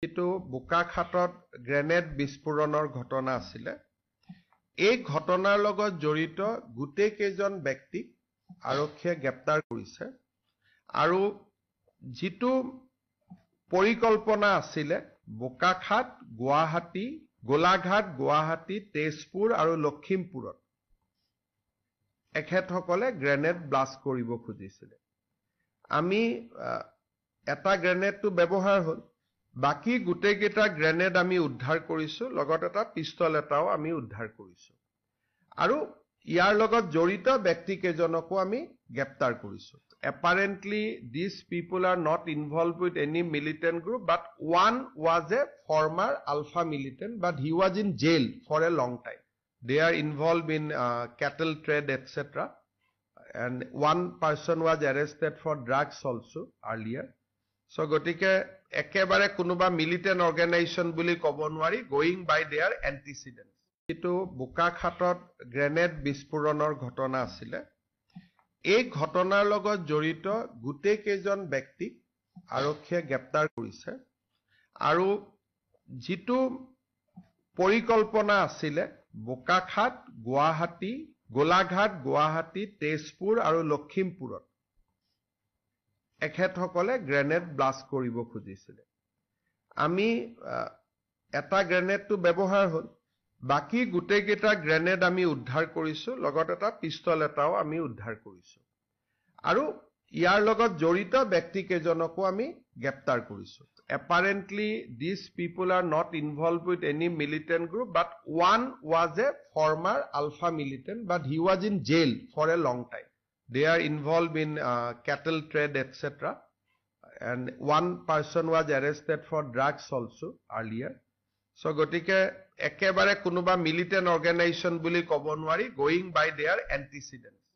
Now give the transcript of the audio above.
কিন্তু বোকাখাটত গ্ৰেনেড বিস্ফোৰণৰ ঘটনা আছিলে। এই ঘটনাৰ লগত জড়িত গোটেই কেইজন ব্যক্তিক আৰক্ষীয়ে গ্ৰেপ্তাৰ কৰিছে আৰু যিটো পৰিকল্পনা আছিলে বোকাখাট, গুৱাহাটী, গোলাঘাট, গুৱাহাটী, তেজপুৰ আৰু লখিমপুৰত এখেতসকলে গ্ৰেনেড ব্লাষ্ট কৰিব খুজিছিলে। আমি এটা গ্ৰেনেডটো ব্যৱহাৰ হ'ল, বাকি গোটেইকেইটা গ্ৰেনেড আমি উদ্ধাৰ কৰিছো, লগত এটা পিস্তল এটাও আমি উদ্ধাৰ কৰিছো আৰু ইয়াৰ লগত জড়িত ব্যক্তি কেইজনকো আমি গ্ৰেপ্তাৰ কৰিছো। Apparently, these people are not involved with any militant group, but one was a former alpha militant, but he was in jail for a long time. They are involved in cattle trade, etc. And one person was arrested for drugs also earlier. So, gotike ekebare kunuba militant organization buli kobo nwari, going by their antecedents. Itu বোকাখাটত grenade বিস্ফোৰণৰ ঘটনা আছিলে। এই ঘটনাৰ লগত জড়িত গোটেই কেইজন ব্যক্তিক আৰক্ষীয়ে গ্ৰেপ্তাৰ কৰিছে আৰু যিটো পৰিকল্পনা আছিলে বোকাখাট, গুৱাহাটী, গোলাঘাট, গুৱাহাটী, তেজপুৰ আৰু লখিমপুৰত এখেতসকলে গ্ৰেনেড ব্লাষ্ট কৰিব খুজিছিলে। আমি এটা গ্ৰেনেডটো ব্যৱহাৰ হ'ল, বাকি গোটেইকেইটা গ্ৰেনেড আমি উদ্ধাৰ কৰিছো, লগত এটা পিস্তল এটাও আমি উদ্ধাৰ কৰিছো আৰু ইয়াৰ লগত জড়িত ব্যক্তি কেইজনকো আমি গ্ৰেপ্তাৰ কৰিছো। Apparently, these people are not involved with any militant group, but one was a former alpha militant, but he was in jail for a long time. They are involved in cattle trade, etc. And one person was arrested for drugs also earlier. So, gotike ekebare kunuba militant organization buli kobo nwari, going by their antecedents.